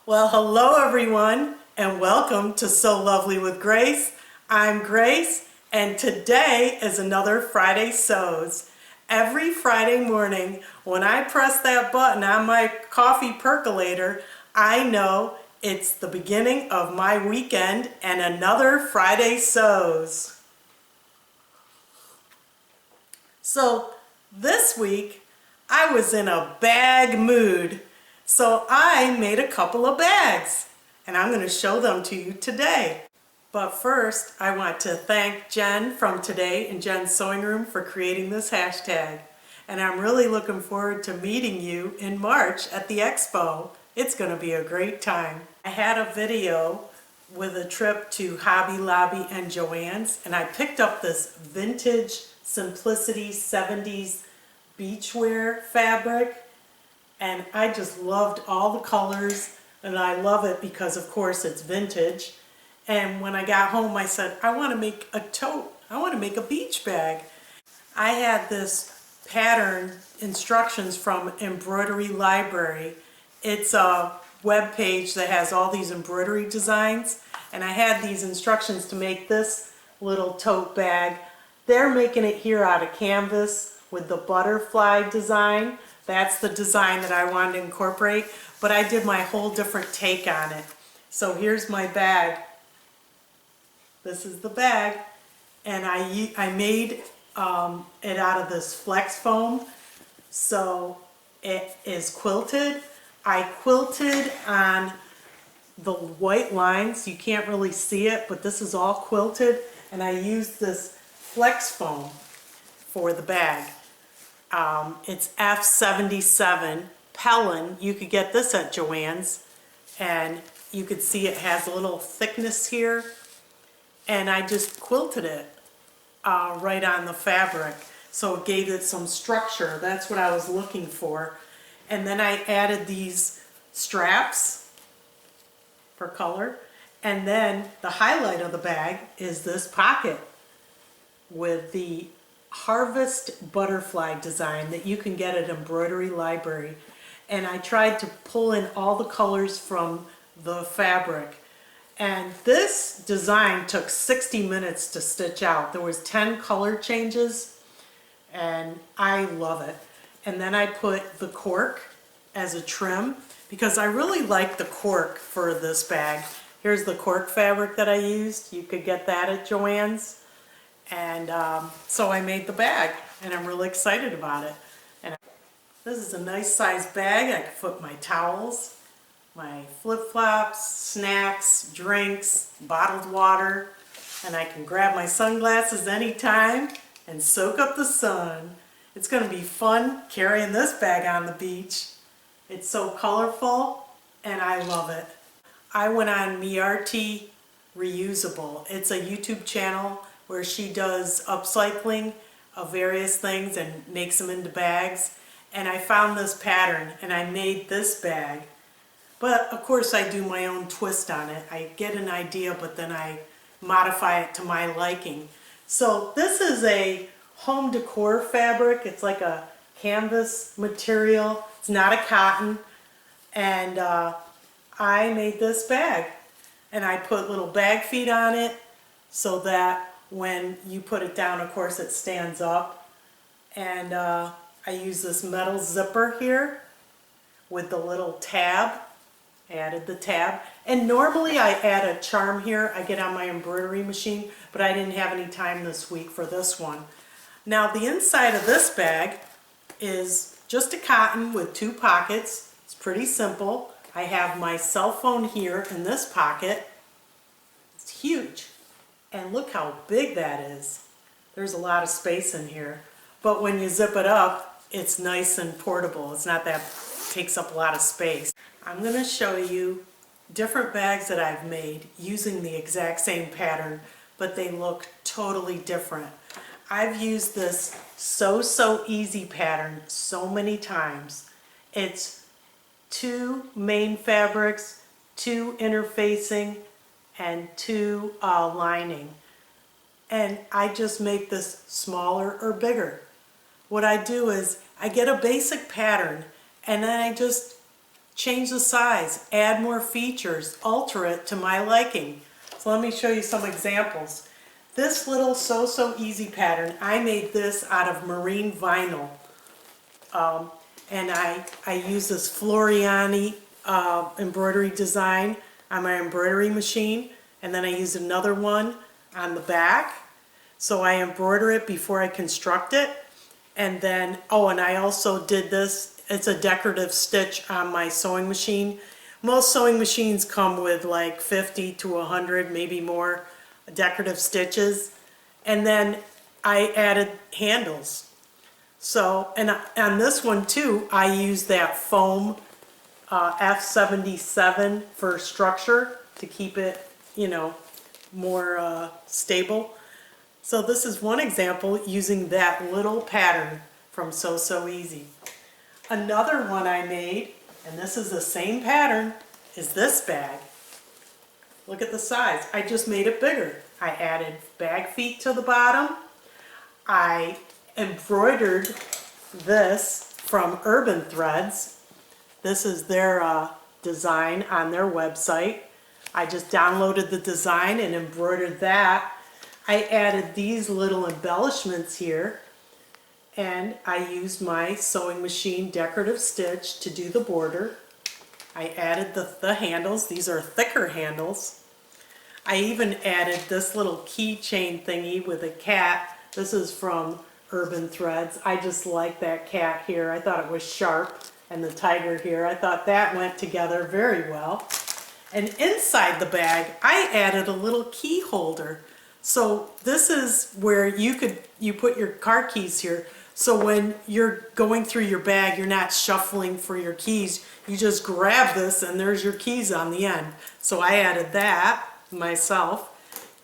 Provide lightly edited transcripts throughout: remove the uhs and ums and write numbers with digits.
Well, hello everyone, and welcome to So Lovely with Grace. I'm Grace, and today is another Friday Sews. Every Friday morning, when I press that button on my coffee percolator, I know it's the beginning of my weekend and another Friday Sews. So this week, I was in a bag mood. So I made a couple of bags and I'm going to show them to you today. But first, I want to thank Jen from Today in Jen's Sewing Room for creating this hashtag. And I'm really looking forward to meeting you in March at the expo. It's going to be a great time. I had a video with a trip to Hobby Lobby and Joann's, and I picked up this vintage Simplicity 70s beachwear fabric. And I just loved all the colors, and I love it because of course it's vintage. And when I got home I said, I want to make a tote. I want to make a beach bag. I had this pattern instructions from Embroidery Library. It's a web page that has all these embroidery designs, and I had these instructions to make this little tote bag. They're making it here out of canvas with the butterfly design. That's the design that I wanted to incorporate, but I did my whole different take on it. So here's my bag. This is the bag, and I made it out of this flex foam, so it is quilted. I quilted on the white lines. You can't really see it, but this is all quilted, and I used this flex foam for the bag. It's F77 Pellin. You could get this at Joann's, and you could see it has a little thickness here, and I just quilted it right on the fabric, so it gave it some structure. That's what I was looking for. And then I added these straps for color, and then the highlight of the bag is this pocket with the Harvest butterfly design that you can get at Embroidery Library. And I tried to pull in all the colors from the fabric. And this design took 60 minutes to stitch out. There was 10 color changes, and I love it. And then I put the cork as a trim because I really like the cork for this bag. Here's the cork fabric that I used. You could get that at Joann's. And so I made the bag, and I'm really excited about it. And this is a nice size bag. I can put my towels, my flip-flops, snacks, drinks, bottled water, and I can grab my sunglasses anytime and soak up the sun. It's going to be fun carrying this bag on the beach. It's so colorful, and I love it. I went on Miarti Reusable. It's a YouTube channel where she does upcycling of various things and makes them into bags. And I found this pattern and I made this bag. But of course I do my own twist on it. I get an idea, but then I modify it to my liking. So this is a home decor fabric. It's like a canvas material. It's not a cotton. And I made this bag. And I put little bag feet on it so that when you put it down, of course, it stands up. And I use this metal zipper here with the little tab. I added the tab. And normally I add a charm here. I get on my embroidery machine, but I didn't have any time this week for this one. Now the inside of this bag is just a cotton with 2 pockets. It's pretty simple. I have my cell phone here in this pocket. It's huge. And look how big that is. There's a lot of space in here. But when you zip it up, it's nice and portable. It's not that it takes up a lot of space. I'm going to show you different bags that I've made using the exact same pattern, but they look totally different. I've used this So Easy pattern so many times. It's 2 main fabrics, 2 interfacing, and 2 lining. And I just make this smaller or bigger. What I do is I get a basic pattern, and then I just change the size, add more features, alter it to my liking. So let me show you some examples. This little So Easy pattern, I made this out of marine vinyl. And I use this Floriani embroidery design on my embroidery machine, and then I use another one on the back. So I embroider it before I construct it. And then, oh, and I also did this, it's a decorative stitch on my sewing machine. Most sewing machines come with like 50 to 100, maybe more, decorative stitches. And then I added handles. So, and on this one too, I use that foam F77 for structure to keep it, you know, more stable. So this is one example using that little pattern from So Easy. Another one I made, and this is the same pattern, is this bag. Look at the size. I just made it bigger. I added bag feet to the bottom. I embroidered this from Urban Threads. This is their design on their website. I just downloaded the design and embroidered that. I added these little embellishments here, and I used my sewing machine decorative stitch to do the border. I added the handles. These are thicker handles. I even added this little keychain thingy with a cat. This is from Urban Threads. I just like that cat here. I thought it was sharp, and the tiger here. I thought that went together very well. And inside the bag, I added a little key holder. So this is where you put your car keys here. So when you're going through your bag, you're not shuffling for your keys. You just grab this and there's your keys on the end. So I added that myself,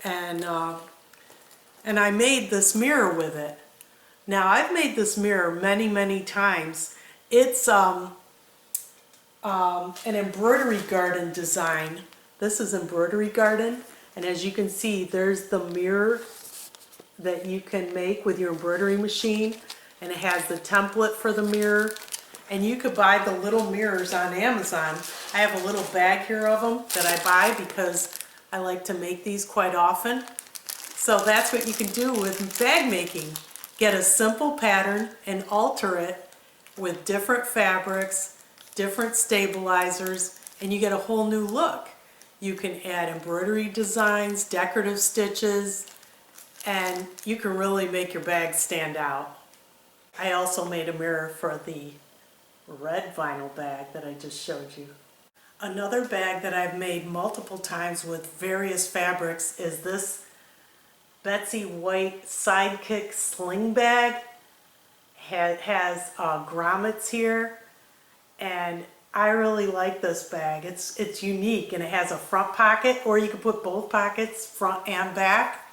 and I made this mirror with it. Now I've made this mirror many times. It's an embroidery garden design. This is embroidery garden. And as you can see, there's the mirror that you can make with your embroidery machine, and it has the template for the mirror. And you could buy the little mirrors on Amazon. I have a little bag here of them that I buy because I like to make these quite often. So that's what you can do with bag making. Get a simple pattern and alter it with different fabrics, different stabilizers, and you get a whole new look. You can add embroidery designs, decorative stitches, and you can really make your bag stand out. I also made a mirror for the red vinyl bag that I just showed you. Another bag that I've made multiple times with various fabrics is this Betsy White Sidekick sling bag. It has grommets here, and I really like this bag. It's unique, and it has a front pocket, or you can put both pockets, front and back.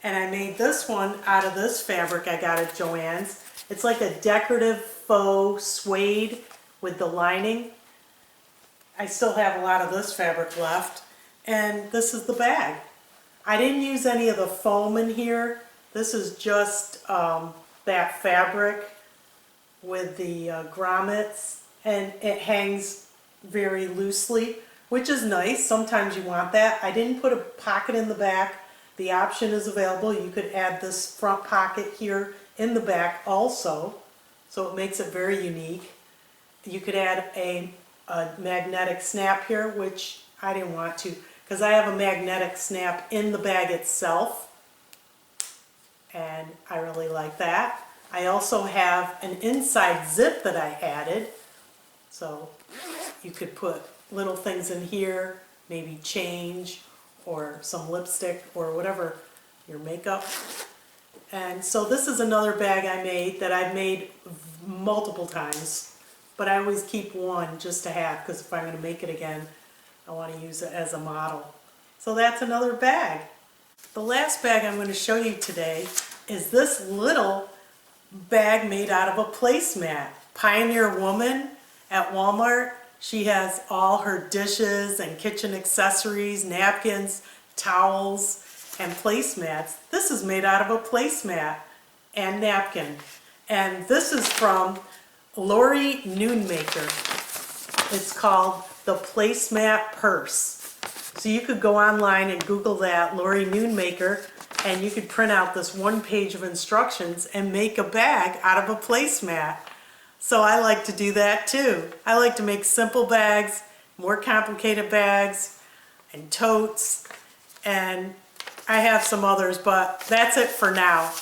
And I made this one out of this fabric I got at Joann's. It's like a decorative faux suede with the lining. I still have a lot of this fabric left, and this is the bag. I didn't use any of the foam in here. This is just that fabric with the grommets. And it hangs very loosely, which is nice. Sometimes you want that. I didn't put a pocket in the back. The option is available. You could add this front pocket here in the back also, so it makes it very unique. You could add a magnetic snap here, which I didn't want to, because I have a magnetic snap in the bag itself, and I really like that. I also have an inside zip that I added. So you could put little things in here, maybe change or some lipstick or whatever, your makeup. And so this is another bag I made that I've made multiple times, but I always keep one just to have, because if I'm going to make it again, I want to use it as a model. So that's another bag. The last bag I'm going to show you today is this little bag made out of a placemat. Pioneer Woman at Walmart. She has all her dishes and kitchen accessories, napkins, towels, and placemats. This is made out of a placemat and napkin. And this is from Lori Noonmaker. It's called the Placemat Purse. So you could go online and Google that, Lori Noonmaker, and you could print out this one page of instructions and make a bag out of a placemat. So I like to do that too. I like to make simple bags, more complicated bags, and totes, and I have some others, but that's it for now.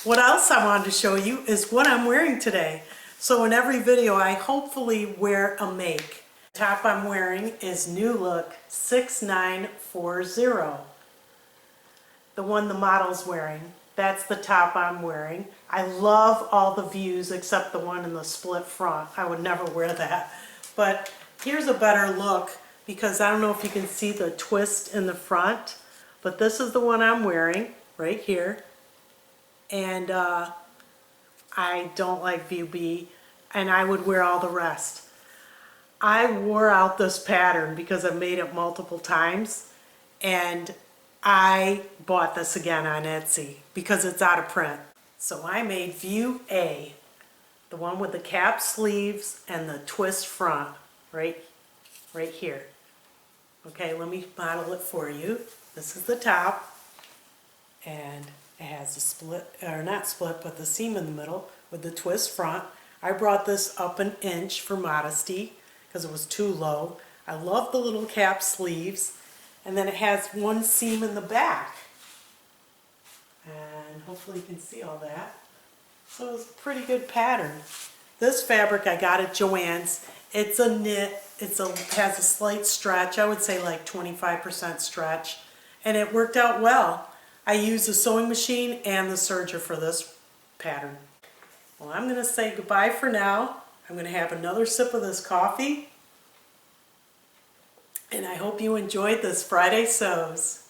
What else I wanted to show you is what I'm wearing today. So in every video I hopefully wear a make. The top I'm wearing is New Look 6940. The one the model's wearing. That's the top I'm wearing. I love all the views except the one in the split front. I would never wear that. But here's a better look because I don't know if you can see the twist in the front, but this is the one I'm wearing right here. And I don't like view B, and I would wear all the rest. I wore out this pattern because I've made it multiple times, and I bought this again on Etsy because it's out of print. So I made view A, the one with the cap sleeves and the twist front, right here. Okay, let me model it for you. This is the top, and it has a split, or not split, but the seam in the middle with the twist front. I brought this up an inch for modesty because it was too low. I love the little cap sleeves, and then it has one seam in the back. And hopefully you can see all that. So it's a pretty good pattern. This fabric I got at Joann's. It's a knit. It has a slight stretch. I would say like 25% stretch. And it worked out well. I used a sewing machine and the serger for this pattern. Well, I'm going to say goodbye for now. I'm going to have another sip of this coffee. And I hope you enjoyed this Friday Sews.